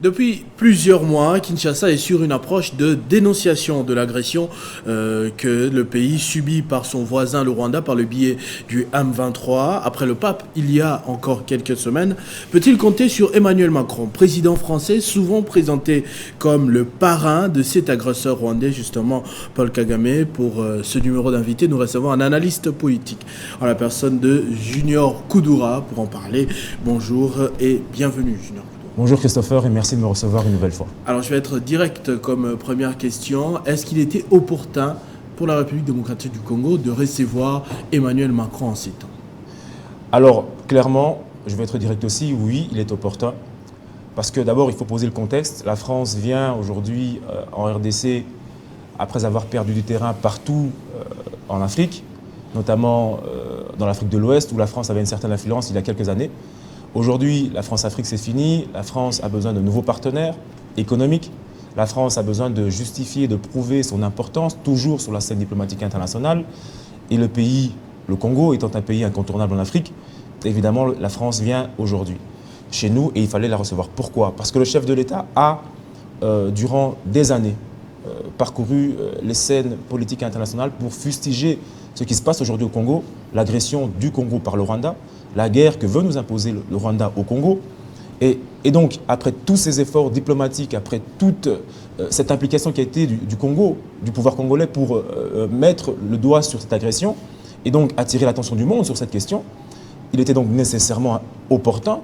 Depuis plusieurs mois, Kinshasa est sur une approche de dénonciation de l'agression que le pays subit par son voisin le Rwanda par le biais du M23. Après le pape, il y a encore quelques semaines, peut-il compter sur Emmanuel Macron, président français, souvent présenté comme le parrain de cet agresseur rwandais, justement Paul Kagame? Pour ce numéro d'invité, nous recevons un analyste politique en la personne de Junior Koudoura pour en parler. Bonjour et bienvenue, Junior. Bonjour Christopher et merci de me recevoir une nouvelle fois. Alors je vais être direct comme première question. Est-ce qu'il était opportun pour la République démocratique du Congo de recevoir Emmanuel Macron en ces temps? Alors clairement, je vais être direct aussi, oui, il est opportun. Parce que d'abord, il faut poser le contexte. La France vient aujourd'hui en RDC, après avoir perdu du terrain partout en Afrique, notamment dans l'Afrique de l'Ouest, où la France avait une certaine influence il y a quelques années. Aujourd'hui, la France-Afrique, c'est fini. La France a besoin de nouveaux partenaires économiques. La France a besoin de justifier, de prouver son importance, toujours sur la scène diplomatique internationale. Et le pays, le Congo, étant un pays incontournable en Afrique, évidemment, la France vient aujourd'hui chez nous et il fallait la recevoir. Pourquoi? Parce que le chef de l'État a, durant des années, parcouru les scènes politiques internationales pour fustiger ce qui se passe aujourd'hui au Congo, l'agression du Congo par le Rwanda, la guerre que veut nous imposer le Rwanda au Congo. Et donc, après tous ces efforts diplomatiques, après toute cette implication qui a été du Congo, du pouvoir congolais pour mettre le doigt sur cette agression et donc attirer l'attention du monde sur cette question, il était donc nécessairement opportun,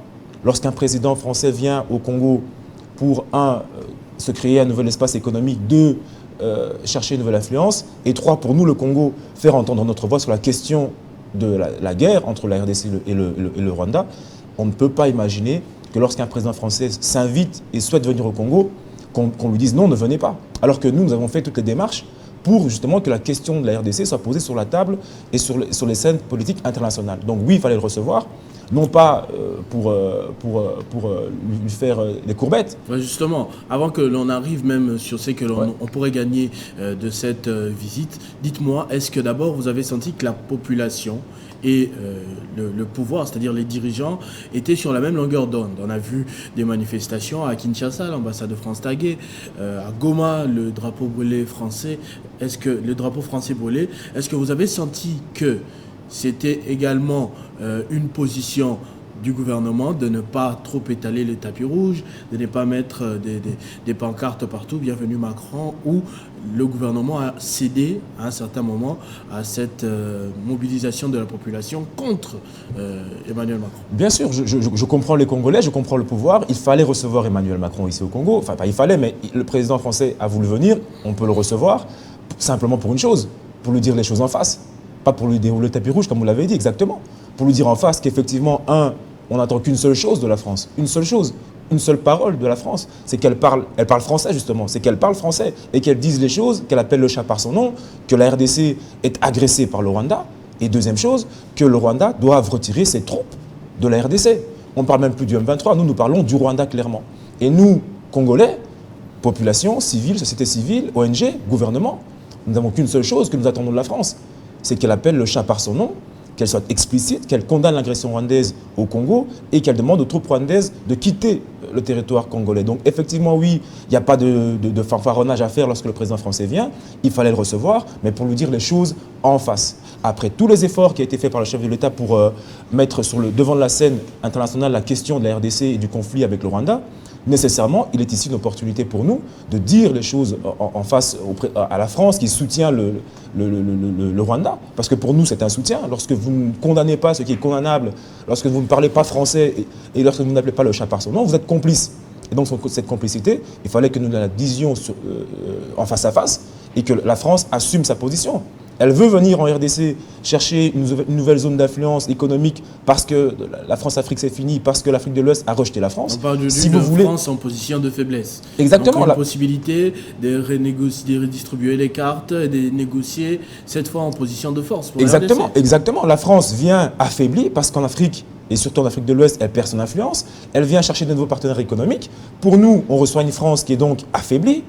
lorsqu'un président français vient au Congo pour, se créer un nouvel espace économique, deux, chercher une nouvelle influence, et trois, pour nous, le Congo, faire entendre notre voix sur la question de la guerre entre la RDC et le Rwanda. On ne peut pas imaginer que lorsqu'un président français s'invite et souhaite venir au Congo, qu'on lui dise non, ne venez pas. Alors que nous avons fait toutes les démarches pour justement que la question de la RDC soit posée sur la table et sur les scènes politiques internationales. Donc oui, il fallait le recevoir, non pas pour lui faire des courbettes. Justement, avant que l'on arrive même sur ce que l'on pourrait gagner de cette visite, dites-moi, est-ce que d'abord vous avez senti que la population et le pouvoir, c'est-à-dire les dirigeants, étaient sur la même longueur d'onde? On a vu des manifestations à Kinshasa, l'ambassade de France taguée, à Goma, le drapeau brûlé français. Est-ce que le drapeau français brûlé, est-ce que vous avez senti que c'était également une position du gouvernement de ne pas trop étaler les tapis rouges, de ne pas mettre des pancartes partout, bienvenue Macron, où le gouvernement a cédé à un certain moment à cette mobilisation de la population contre Emmanuel Macron? Bien sûr, je comprends les Congolais, je comprends le pouvoir. Il fallait recevoir Emmanuel Macron ici au Congo. Enfin, pas il fallait, mais le président français a voulu venir. On peut le recevoir simplement pour une chose, pour lui dire les choses en face. Pas pour lui dérouler le tapis rouge, comme vous l'avez dit, exactement. Pour lui dire en face qu'effectivement, on n'attend qu'une seule chose de la France. Une seule chose, une seule parole de la France. C'est qu'elle parle français, justement. C'est qu'elle parle français et qu'elle dise les choses, qu'elle appelle le chat par son nom, que la RDC est agressée par le Rwanda. Et deuxième chose, que le Rwanda doive retirer ses troupes de la RDC. On ne parle même plus du M23, nous parlons du Rwanda, clairement. Et nous, Congolais, population, civile, société civile, ONG, gouvernement, nous n'avons qu'une seule chose que nous attendons de la France. C'est qu'elle appelle le chat par son nom, qu'elle soit explicite, qu'elle condamne l'agression rwandaise au Congo et qu'elle demande aux troupes rwandaises de quitter le territoire congolais. Donc effectivement, oui, il n'y a pas de fanfaronnage à faire lorsque le président français vient. Il fallait le recevoir, mais pour lui dire les choses en face. Après tous les efforts qui ont été faits par le chef de l'État pour mettre sur le devant de la scène internationale la question de la RDC et du conflit avec le Rwanda, nécessairement, il est ici une opportunité pour nous de dire les choses en face à la France qui soutient le Rwanda. Parce que pour nous, c'est un soutien. Lorsque vous ne condamnez pas ce qui est condamnable, lorsque vous ne parlez pas français et lorsque vous n'appelez pas le chat par son nom, vous êtes complice. Et donc, cette complicité, il fallait que nous la disions en face à face et que la France assume sa position. Elle veut venir en RDC chercher une nouvelle zone d'influence économique parce que la France-Afrique c'est fini, parce que l'Afrique de l'Ouest a rejeté la France. On parle de France en position de faiblesse. Exactement. Donc, la possibilité de renégocier, de redistribuer les cartes et de négocier cette fois en position de force. Pour exactement. La France vient affaiblie parce qu'en Afrique, et surtout en Afrique de l'Ouest, elle perd son influence. Elle vient chercher de nouveaux partenaires économiques. Pour nous, on reçoit une France qui est donc affaiblie.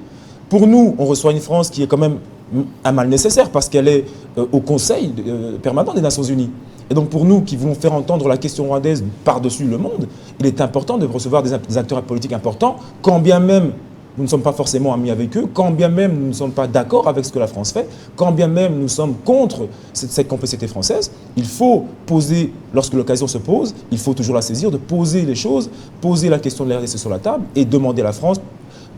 Pour nous, on reçoit une France qui est quand même un mal nécessaire parce qu'elle est au Conseil permanent des Nations Unies. Et donc pour nous qui voulons faire entendre la question rwandaise par-dessus le monde, il est important de recevoir des acteurs politiques importants, quand bien même nous ne sommes pas forcément amis avec eux, quand bien même nous ne sommes pas d'accord avec ce que la France fait, quand bien même nous sommes contre cette complicité française. Il faut poser, lorsque l'occasion se pose, il faut toujours la saisir, de poser les choses, poser la question de la RDC sur la table et demander à la France,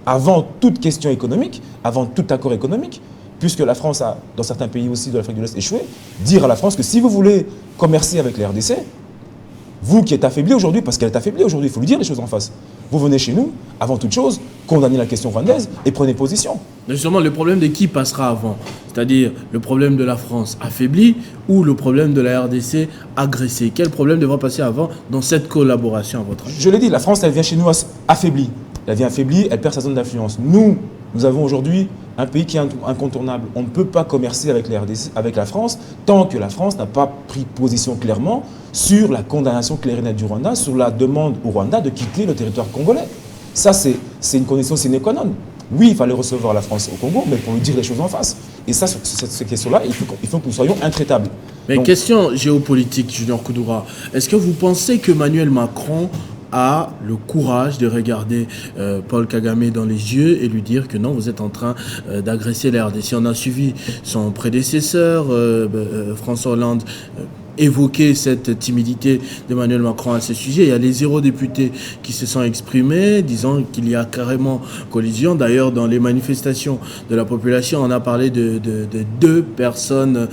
avant toute question économique, avant tout accord économique, puisque la France a, dans certains pays aussi de l'Afrique de l'Est, échoué, dire à la France que si vous voulez commercer avec la RDC, vous qui êtes affaibli aujourd'hui, parce qu'elle est affaiblie aujourd'hui, il faut lui dire les choses en face. Vous venez chez nous, avant toute chose, condamnez la question rwandaise et prenez position. Justement, le problème de qui passera avant? C'est-à-dire le problème de la France affaiblie ou le problème de la RDC agressée? Quel problème devra passer avant dans cette collaboration, à votre avis? Je l'ai dit, la France, elle vient chez nous affaiblie. Elle vient affaiblie, elle perd sa zone d'influence. Nous avons aujourd'hui un pays qui est incontournable. On ne peut pas commercer avec la RDC, avec la France, tant que la France n'a pas pris position clairement sur la condamnation claire et nette du Rwanda, sur la demande au Rwanda de quitter le territoire congolais. Ça, c'est une condition sine qua non. Oui, il fallait recevoir la France au Congo, mais pour lui dire les choses en face. Et ça, sur cette question-là, il faut que nous soyons intraitables. Mais donc, question géopolitique, Junior Koudoura. Est-ce que vous pensez que Emmanuel Macron a le courage de regarder Paul Kagame dans les yeux et lui dire que non, vous êtes en train d'agresser la RDC? On a suivi son prédécesseur, François Hollande, évoquer cette timidité d'Emmanuel Macron à ce sujet. Il y a les 0 députés qui se sont exprimés, disant qu'il y a carrément collision. D'ailleurs, dans les manifestations de la population, on a parlé de 2 personnes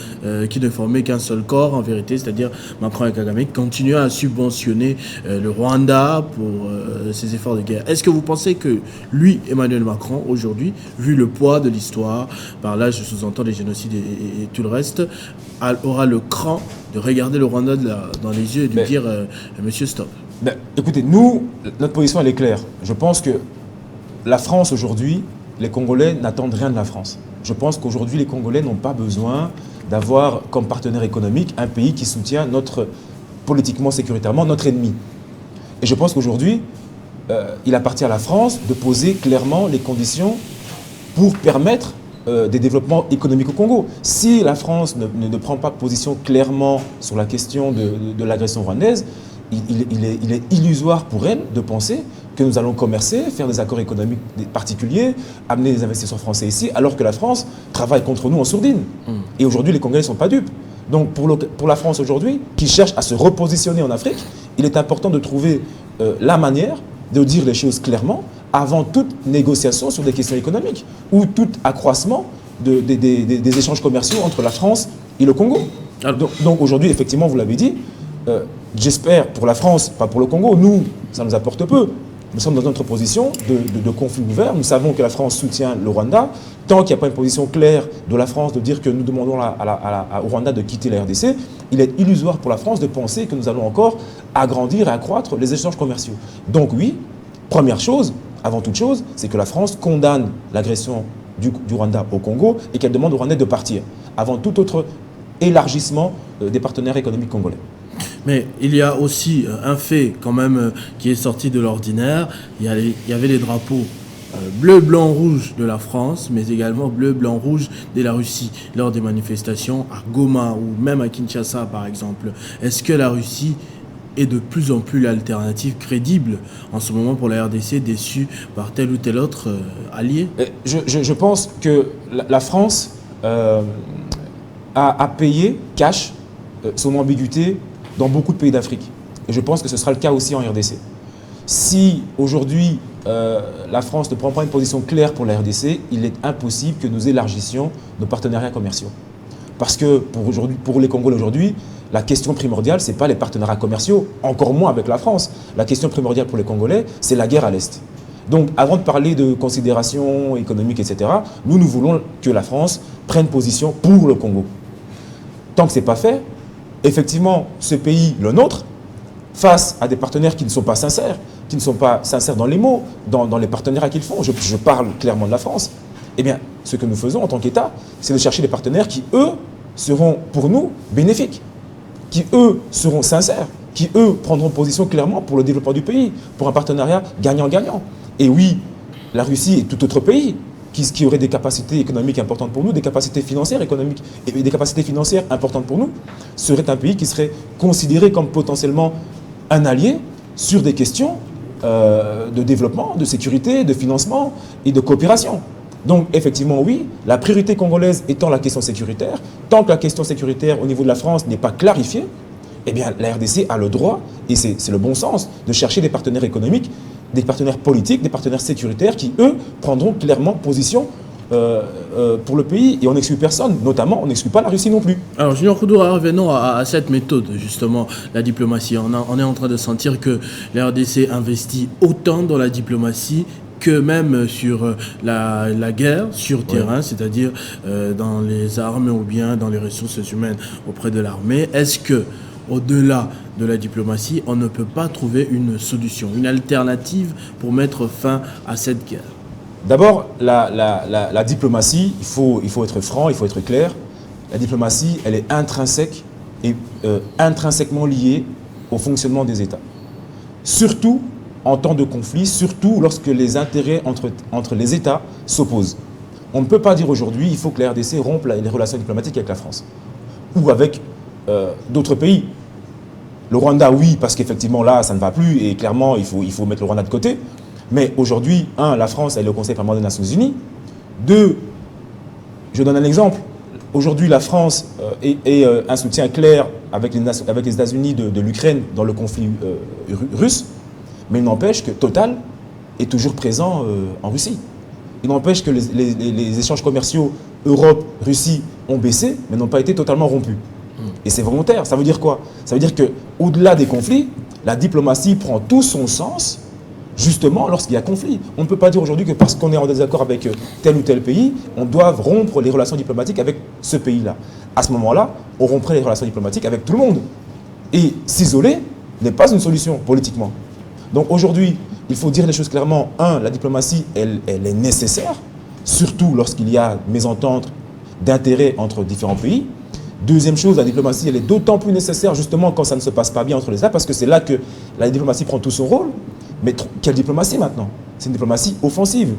qui ne formaient qu'un seul corps, en vérité, c'est-à-dire Macron et Kagame, qui continuent à subventionner le Rwanda pour ses efforts de guerre. Est-ce que vous pensez que lui, Emmanuel Macron, aujourd'hui, vu le poids de l'histoire, par là je sous-entends les génocides et tout le reste, aura le cran de regarder le Rwanda dans les yeux et de lui dire monsieur, stop? Écoutez, nous, notre position, elle est claire. Je pense que la France, aujourd'hui, les Congolais n'attendent rien de la France. Je pense qu'aujourd'hui, les Congolais n'ont pas besoin d'avoir comme partenaire économique un pays qui soutient politiquement, sécuritairement, notre ennemi. Et je pense qu'aujourd'hui, il appartient à la France de poser clairement les conditions pour permettre des développements économiques au Congo. Si la France ne prend pas position clairement sur la question de l'agression rwandaise, il est illusoire pour elle de penser que nous allons commercer, faire des accords économiques particuliers, amener des investisseurs français ici, alors que la France travaille contre nous en sourdine. Et aujourd'hui, les Congolais ne sont pas dupes. Donc pour la France aujourd'hui, qui cherche à se repositionner en Afrique, il est important de trouver la manière de dire les choses clairement avant toute négociation sur des questions économiques ou tout accroissement des échanges commerciaux entre la France et le Congo. Donc aujourd'hui, effectivement, vous l'avez dit, j'espère pour la France, pas pour le Congo, nous, ça nous apporte peu. Nous sommes dans notre position de conflit ouvert. Nous savons que la France soutient le Rwanda. Tant qu'il n'y a pas une position claire de la France de dire que nous demandons au Rwanda de quitter la RDC, il est illusoire pour la France de penser que nous allons encore agrandir et accroître les échanges commerciaux. Donc oui, première chose, avant toute chose, c'est que la France condamne l'agression du Rwanda au Congo et qu'elle demande au Rwandais de partir, avant tout autre élargissement des partenaires économiques congolais. Mais il y a aussi un fait quand même qui est sorti de l'ordinaire. Il y avait les drapeaux bleu, blanc, rouge de la France, mais également bleu, blanc, rouge de la Russie lors des manifestations à Goma ou même à Kinshasa par exemple. Est-ce que la Russie est de plus en plus l'alternative crédible en ce moment pour la RDC, déçue par tel ou tel autre allié? Je pense que la France a payé cash son ambiguïté dans beaucoup de pays d'Afrique. Et je pense que ce sera le cas aussi en RDC. Si aujourd'hui la France ne prend pas une position claire pour la RDC, il est impossible que nous élargissions nos partenariats commerciaux. Parce que pour les Congolais aujourd'hui, la question primordiale, ce n'est pas les partenariats commerciaux, encore moins avec la France. La question primordiale pour les Congolais, c'est la guerre à l'Est. Donc avant de parler de considérations économiques, etc., nous voulons que la France prenne position pour le Congo. Tant que ce n'est pas fait, effectivement, ce pays, le nôtre, face à des partenaires qui ne sont pas sincères dans les mots, dans les partenariats qu'ils font, je parle clairement de la France, eh bien, ce que nous faisons en tant qu'État, c'est de chercher des partenaires qui, eux, seront pour nous bénéfiques, qui, eux, seront sincères, qui, eux, prendront position clairement pour le développement du pays, pour un partenariat gagnant-gagnant. Et oui, la Russie est tout autre pays qui aurait des capacités économiques importantes pour nous, des capacités financières économiques et des capacités financières importantes pour nous, serait un pays qui serait considéré comme potentiellement un allié sur des questions de développement, de sécurité, de financement et de coopération. Donc effectivement oui, la priorité congolaise étant la question sécuritaire, tant que la question sécuritaire au niveau de la France n'est pas clarifiée, eh bien la RDC a le droit, et c'est le bon sens, de chercher des partenaires économiques, des partenaires politiques, des partenaires sécuritaires qui, eux, prendront clairement position pour le pays. Et on n'exclut personne, notamment on n'exclut pas la Russie non plus. Alors Junior Koudoura, revenons à cette méthode, justement, la diplomatie. On est en train de sentir que la RDC investit autant dans la diplomatie que même sur la guerre sur terrain, oui, c'est-à-dire dans les armes ou bien dans les ressources humaines auprès de l'armée. Est-ce que, au-delà de la diplomatie, on ne peut pas trouver une solution, une alternative pour mettre fin à cette guerre? D'abord, la diplomatie, il faut être franc, il faut être clair. La diplomatie, elle est intrinsèque et intrinsèquement liée au fonctionnement des États. Surtout en temps de conflit, surtout lorsque les intérêts entre les États s'opposent. On ne peut pas dire aujourd'hui il faut que la RDC rompe les relations diplomatiques avec la France ou avec d'autres pays. Le Rwanda, oui, parce qu'effectivement là, ça ne va plus et clairement, il faut mettre le Rwanda de côté. Mais aujourd'hui, la France elle est au Conseil permanent des Nations Unies. 2, je donne un exemple. Aujourd'hui, la France est un soutien clair avec les États-Unis de l'Ukraine dans le conflit russe. Mais il n'empêche que Total est toujours présent en Russie. Il n'empêche que les échanges commerciaux Europe-Russie ont baissé, mais n'ont pas été totalement rompus. Et c'est volontaire. Ça veut dire quoi? Ça veut dire qu'au-delà des conflits, la diplomatie prend tout son sens justement lorsqu'il y a conflit. On ne peut pas dire aujourd'hui que parce qu'on est en désaccord avec tel ou tel pays, on doit rompre les relations diplomatiques avec ce pays-là. À ce moment-là, on romprait les relations diplomatiques avec tout le monde. Et s'isoler n'est pas une solution politiquement. Donc aujourd'hui, il faut dire les choses clairement. La diplomatie, elle est nécessaire, surtout lorsqu'il y a mésentente d'intérêts entre différents pays. Deuxième chose, la diplomatie, elle est d'autant plus nécessaire justement quand ça ne se passe pas bien entre les États, parce que c'est là que la diplomatie prend tout son rôle. Mais quelle diplomatie maintenant? C'est une diplomatie offensive.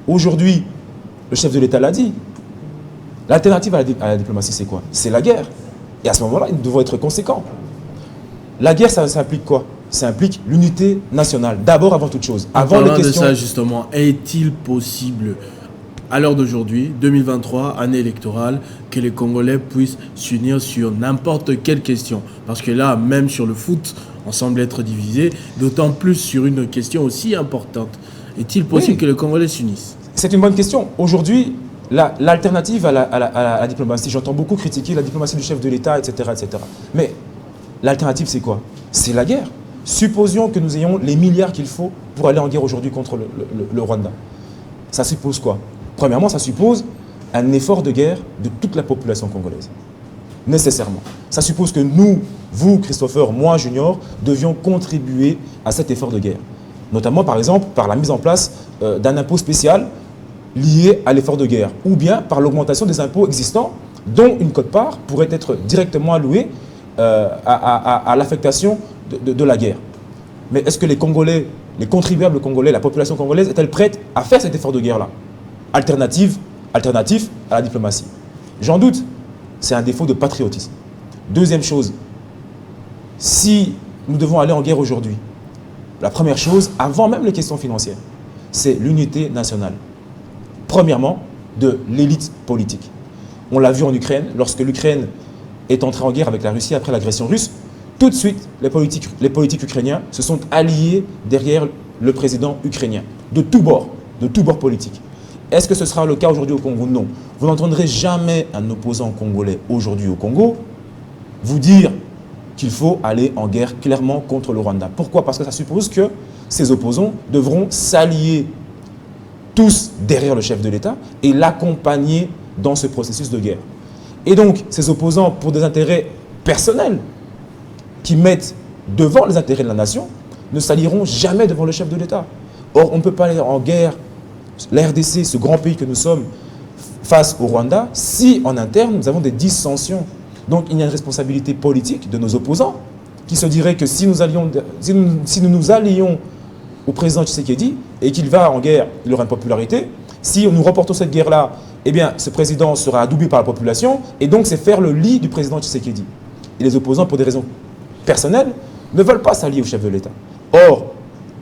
Aujourd'hui, le chef de l'État l'a dit. L'alternative à la diplomatie, c'est quoi? C'est la guerre. Et à ce moment-là, nous devons être conséquents. La guerre, ça implique quoi? Ça implique l'unité nationale, d'abord avant toute chose. Avant les questions... de ça, justement, est-il possible, à l'heure d'aujourd'hui, 2023, année électorale, que les Congolais puissent s'unir sur n'importe quelle question? Parce que là, même sur le foot, on semble être divisé, d'autant plus sur une question aussi importante. Est-il possible que les Congolais s'unissent? C'est une bonne question. Aujourd'hui, l'alternative à la diplomatie, j'entends beaucoup critiquer la diplomatie du chef de l'État, etc., etc. Mais l'alternative, c'est quoi? C'est la guerre. Supposions que nous ayons les milliards qu'il faut pour aller en guerre aujourd'hui contre le Rwanda. Ça suppose quoi? Premièrement, ça suppose un effort de guerre de toute la population congolaise. Nécessairement. Ça suppose que nous, vous, Christopher, moi, Junior, devions contribuer à cet effort de guerre. Notamment, par exemple, par la mise en place d'un impôt spécial lié à l'effort de guerre, ou bien par l'augmentation des impôts existants, dont une quote-part pourrait être directement allouée à l'affectation de la guerre. Mais est-ce que les Congolais, les contribuables congolais, la population congolaise, est-elle prête à faire cet effort de guerre-là? Alternatif à la diplomatie. J'en doute. C'est un défaut de patriotisme. Deuxième chose, si nous devons aller en guerre aujourd'hui, la première chose, avant même les questions financières, c'est l'unité nationale. Premièrement, de l'élite politique. On l'a vu en Ukraine, lorsque l'Ukraine est entrée en guerre avec la Russie après l'agression russe, tout de suite, les politiques ukrainiens se sont alliés derrière le président ukrainien, de tous bords politiques. Est-ce que ce sera le cas aujourd'hui au Congo? Non. Vous n'entendrez jamais un opposant congolais aujourd'hui au Congo vous dire qu'il faut aller en guerre clairement contre le Rwanda. Pourquoi? Parce que ça suppose que ces opposants devront s'allier tous derrière le chef de l'État et l'accompagner dans ce processus de guerre. Et donc, ces opposants, pour des intérêts personnels qui mettent devant les intérêts de la nation, ne s'allieront jamais devant le chef de l'État. Or, on ne peut pas aller en guerre, la RDC, ce grand pays que nous sommes, face au Rwanda, si en interne, nous avons des dissensions. Donc, il y a une responsabilité politique de nos opposants qui se dirait que si nous nous allions au président Tshisekedi et qu'il va en guerre, il aura une popularité. Si nous remportons cette guerre-là, eh bien, ce président sera adoubé par la population et donc c'est faire le lit du président Tshisekedi. Et les opposants, pour des raisons personnelles, ne veulent pas s'allier au chef de l'État. Or,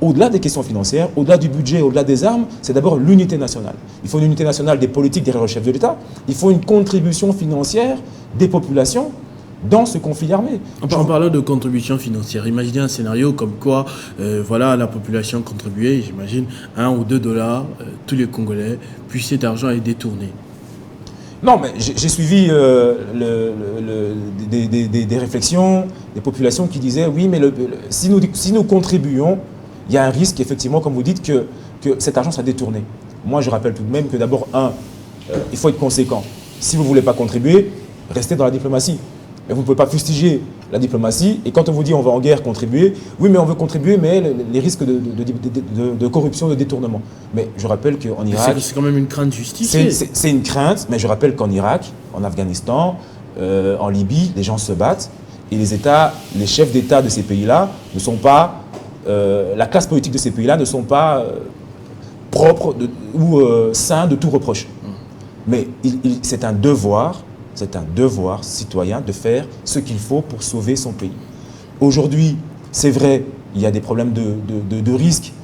au-delà des questions financières, au-delà du budget, au-delà des armes, c'est d'abord l'unité nationale. Il faut une unité nationale des politiques derrière le chef de l'État. Il faut une contribution financière des populations dans ce conflit armé. En parlant de contribution financière, imaginez un scénario comme quoi voilà, la population contribuait, j'imagine, 1 ou 2 $, tous les Congolais, puis cet argent est détourné. Non, mais j'ai suivi des réflexions des populations qui disaient oui, mais si nous contribuons, il y a un risque, effectivement, comme vous dites, que cet argent soit détourné. Moi, je rappelle tout de même que d'abord, il faut être conséquent. Si vous ne voulez pas contribuer, restez dans la diplomatie. Mais vous ne pouvez pas fustiger la diplomatie. Et quand on vous dit on va en guerre contribuer, oui, mais on veut contribuer, mais les risques de corruption, de détournement. Mais je rappelle qu'en Irak... C'est quand même une crainte justifiée. C'est une crainte, mais je rappelle qu'en Irak, en Afghanistan, en Libye, les gens se battent. Et les chefs d'État de ces pays-là ne sont pas... la classe politique de ces pays-là ne sont pas propres ou sains de tout reproche. Mais c'est un devoir citoyen de faire ce qu'il faut pour sauver son pays. Aujourd'hui, c'est vrai, il y a des problèmes de risque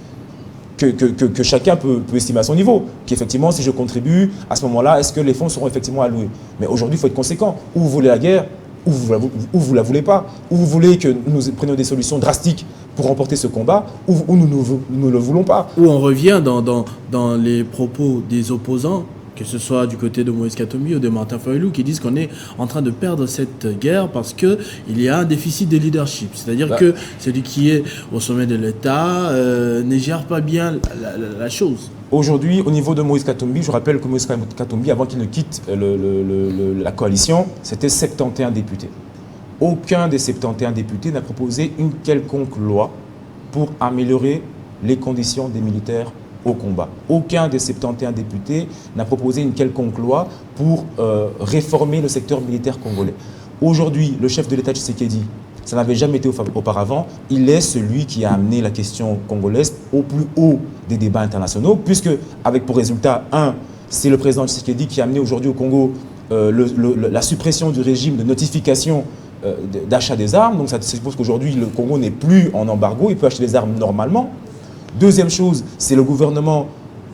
que chacun peut estimer à son niveau. Qu'effectivement, si je contribue, à ce moment-là, est-ce que les fonds seront effectivement alloués? Mais aujourd'hui, il faut être conséquent. Ou vous voulez la guerre, ou vous ne la voulez pas. Ou vous voulez que nous prenions des solutions drastiques pour remporter ce combat, ou nous ne le voulons pas. Ou on revient dans les propos des opposants, que ce soit du côté de Moïse Katumbi ou de Martin Fayulu, qui disent qu'on est en train de perdre cette guerre parce qu'il y a un déficit de leadership. C'est-à-dire que celui qui est au sommet de l'État ne gère pas bien la chose. Aujourd'hui, au niveau de Moïse Katumbi, je rappelle que Moïse Katumbi, avant qu'il ne quitte la coalition, c'était 71 députés. Aucun des 71 députés n'a proposé une quelconque loi pour améliorer les conditions des militaires au combat. Aucun des 71 députés n'a proposé une quelconque loi pour réformer le secteur militaire congolais. Aujourd'hui, le chef de l'État Tshisekedi, ça n'avait jamais été auparavant, il est celui qui a amené la question congolaise au plus haut des débats internationaux, puisque, avec pour résultat, c'est le président Tshisekedi qui a amené aujourd'hui au Congo la suppression du régime de notification d'achat des armes. Donc ça suppose qu'aujourd'hui, le Congo n'est plus en embargo, il peut acheter des armes normalement. Deuxième chose, c'est le gouvernement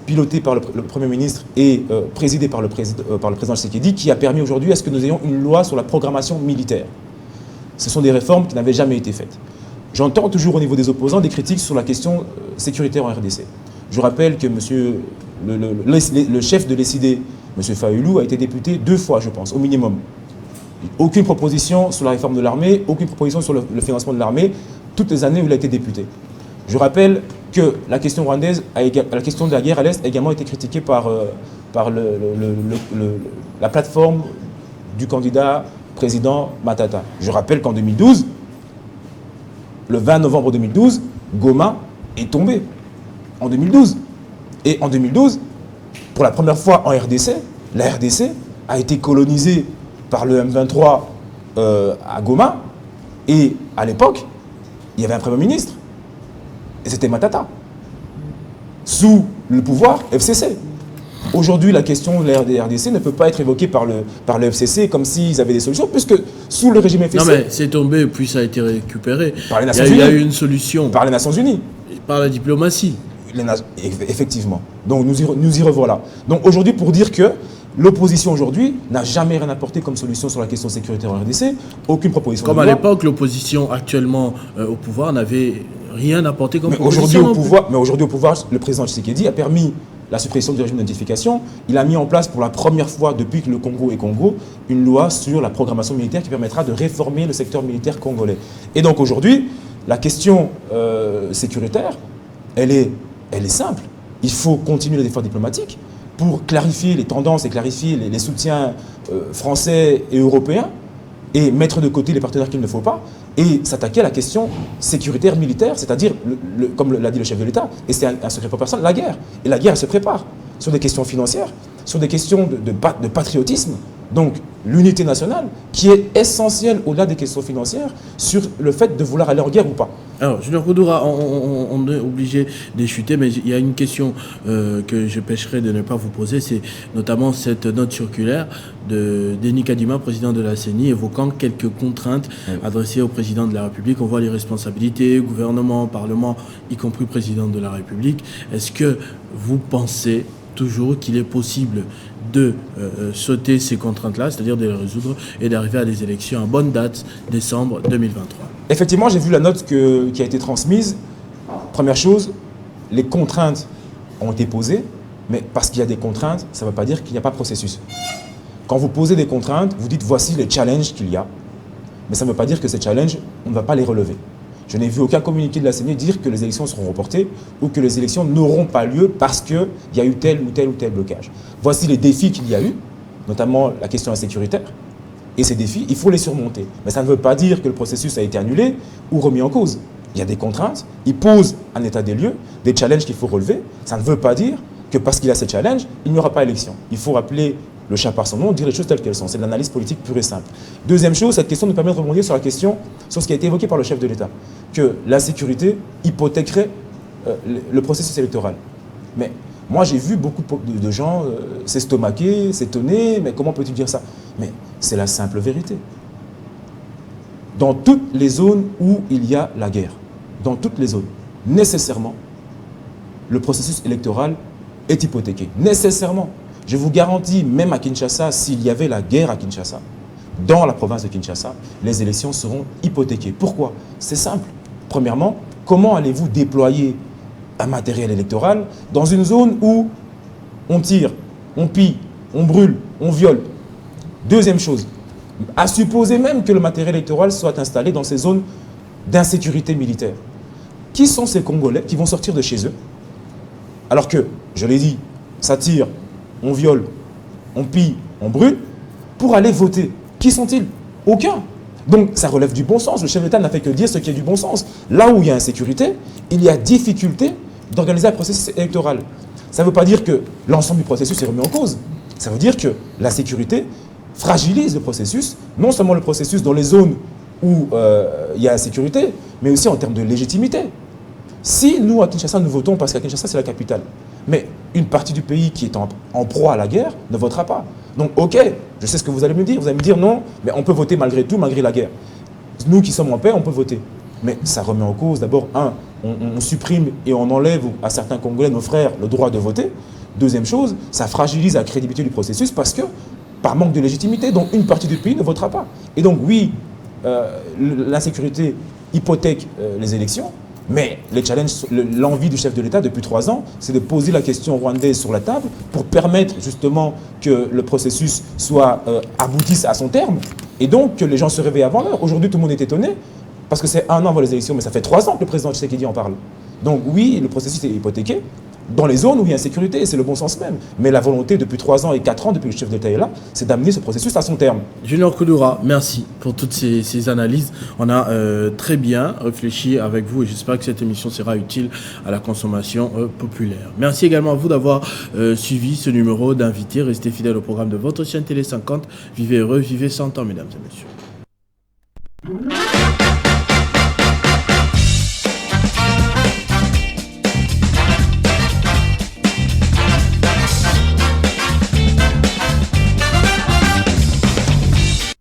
piloté par le Premier ministre et présidé par le président Tshisekedi qui a permis aujourd'hui à ce que nous ayons une loi sur la programmation militaire. Ce sont des réformes qui n'avaient jamais été faites. J'entends toujours au niveau des opposants des critiques sur la question sécuritaire en RDC. Je rappelle que le chef de l'ECD, M. Fayulu, a été député 2 fois, je pense, au minimum. Aucune proposition sur la réforme de l'armée, aucune proposition sur le financement de l'armée, toutes les années où il a été député. Je rappelle que la question rwandaise, la question de la guerre à l'Est a également été critiquée par la plateforme du candidat président Matata. Je rappelle qu'en 2012, le 20 novembre 2012, Goma est tombé. En 2012. Et en 2012, pour la première fois en RDC, la RDC a été colonisée par le M23 à Goma. Et à l'époque, il y avait un Premier ministre. Et c'était Matata, sous le pouvoir FCC. Aujourd'hui, la question de la RDC ne peut pas être évoquée par le FCC comme s'ils avaient des solutions, puisque sous le régime FCC... Non mais c'est tombé, puis ça a été récupéré. Par les Nations Unies. Il y a eu une solution. Par les Nations Unies. Par la diplomatie. Effectivement. Donc nous y revoilà. Donc aujourd'hui, pour dire que l'opposition aujourd'hui n'a jamais rien apporté comme solution sur la question sécuritaire en RDC, aucune proposition. Comme à l'époque, l'opposition actuellement au pouvoir n'avait rien apporté comme proposition. Mais aujourd'hui au pouvoir, le président Tshisekedi a permis la suppression du régime de notification. Il a mis en place pour la première fois depuis que le Congo est Congo une loi sur la programmation militaire qui permettra de réformer le secteur militaire congolais. Et donc aujourd'hui, la question sécuritaire, elle est simple. Il faut continuer les efforts diplomatiques pour clarifier les tendances et clarifier les soutiens français et européens et mettre de côté les partenaires qu'il ne faut pas et s'attaquer à la question sécuritaire militaire, c'est-à-dire, comme l'a dit le chef de l'État, et c'est un secret pour personne, la guerre. Et la guerre, elle se prépare sur des questions financières, sur des questions de patriotisme. Donc, l'unité nationale, qui est essentielle au-delà des questions financières, sur le fait de vouloir aller en guerre ou pas. Alors, Junior Koudoura, on est obligé d'échuter, mais il y a une question que je pêcherai de ne pas vous poser, c'est notamment cette note circulaire de Denis Kadima, président de la CENI, évoquant quelques contraintes adressées au président de la République. On voit les responsabilités, gouvernement, parlement, y compris président de la République. Est-ce que vous pensez toujours qu'il est possible de sauter ces contraintes-là, c'est-à-dire de les résoudre et d'arriver à des élections en bonne date, décembre 2023? Effectivement, j'ai vu la note qui a été transmise. Première chose, les contraintes ont été posées, mais parce qu'il y a des contraintes, ça ne veut pas dire qu'il n'y a pas de processus. Quand vous posez des contraintes, vous dites voici les challenges qu'il y a, mais ça ne veut pas dire que ces challenges, on ne va pas les relever. Je n'ai vu aucun communiqué de la CENI dire que les élections seront reportées ou que les élections n'auront pas lieu parce qu'il y a eu tel ou tel blocage. Voici les défis qu'il y a eu, notamment la question insécuritaire. Et ces défis, il faut les surmonter. Mais ça ne veut pas dire que le processus a été annulé ou remis en cause. Il y a des contraintes, il pose un état des lieux, des challenges qu'il faut relever. Ça ne veut pas dire que parce qu'il y a ces challenges, il n'y aura pas élection. Il faut rappeler le chat par son nom, dire les choses telles qu'elles sont. C'est de l'analyse politique pure et simple. Deuxième chose, cette question nous permet de rebondir sur la question, sur ce qui a été évoqué par le chef de l'État, que l'insécurité hypothéquerait le processus électoral. Mais moi, j'ai vu beaucoup de gens s'estomaquer, s'étonner, mais comment peut-il dire ça? Mais c'est la simple vérité. Dans toutes les zones où il y a la guerre, dans toutes les zones, nécessairement, le processus électoral est hypothéqué. Nécessairement. Je vous garantis, même à Kinshasa, s'il y avait la guerre à Kinshasa, dans la province de Kinshasa, les élections seront hypothéquées. Pourquoi? C'est simple. Premièrement, comment allez-vous déployer un matériel électoral dans une zone où on tire, on pille, on brûle, on viole? Deuxième chose, à supposer même que le matériel électoral soit installé dans ces zones d'insécurité militaire. Qui sont ces Congolais qui vont sortir de chez eux alors que, je l'ai dit, ça tire, on viole, on pille, on brûle, pour aller voter? Qui sont-ils? Aucun. Donc ça relève du bon sens. Le chef d'État n'a fait que dire ce qui est du bon sens. Là où il y a insécurité, il y a difficulté d'organiser un processus électoral. Ça ne veut pas dire que l'ensemble du processus est remis en cause. Ça veut dire que la sécurité fragilise le processus, non seulement le processus dans les zones où il y a insécurité, mais aussi en termes de légitimité. Si nous, à Kinshasa, nous votons parce qu'à Kinshasa, c'est la capitale, mais une partie du pays qui est en proie à la guerre ne votera pas. Donc, ok, je sais ce que vous allez me dire. Vous allez me dire non, mais on peut voter malgré tout, malgré la guerre. Nous qui sommes en paix, on peut voter. Mais ça remet en cause, d'abord, on supprime et on enlève à certains Congolais, nos frères, le droit de voter. Deuxième chose, ça fragilise la crédibilité du processus parce que, par manque de légitimité, donc une partie du pays ne votera pas. Et donc, oui, l'insécurité hypothèque les élections, mais les challenges, l'envie du chef de l'État depuis 3 ans, c'est de poser la question rwandaise sur la table pour permettre justement que le processus aboutisse à son terme et donc que les gens se réveillent avant l'heure. Aujourd'hui, tout le monde est étonné parce que c'est 1 an avant les élections, mais ça fait 3 ans que le président Tshisekedi en parle. Donc oui, le processus est hypothéqué dans les zones où il y a insécurité, c'est le bon sens même. Mais la volonté depuis 3 ans et 4 ans, depuis que le chef d'État est là, c'est d'amener ce processus à son terme. Junior Koudoura, merci pour toutes ces analyses. On a très bien réfléchi avec vous et j'espère que cette émission sera utile à la consommation populaire. Merci également à vous d'avoir suivi ce numéro d'invité. Restez fidèles au programme de votre chaîne Télé 50. Vivez heureux, vivez 100 ans, mesdames et messieurs.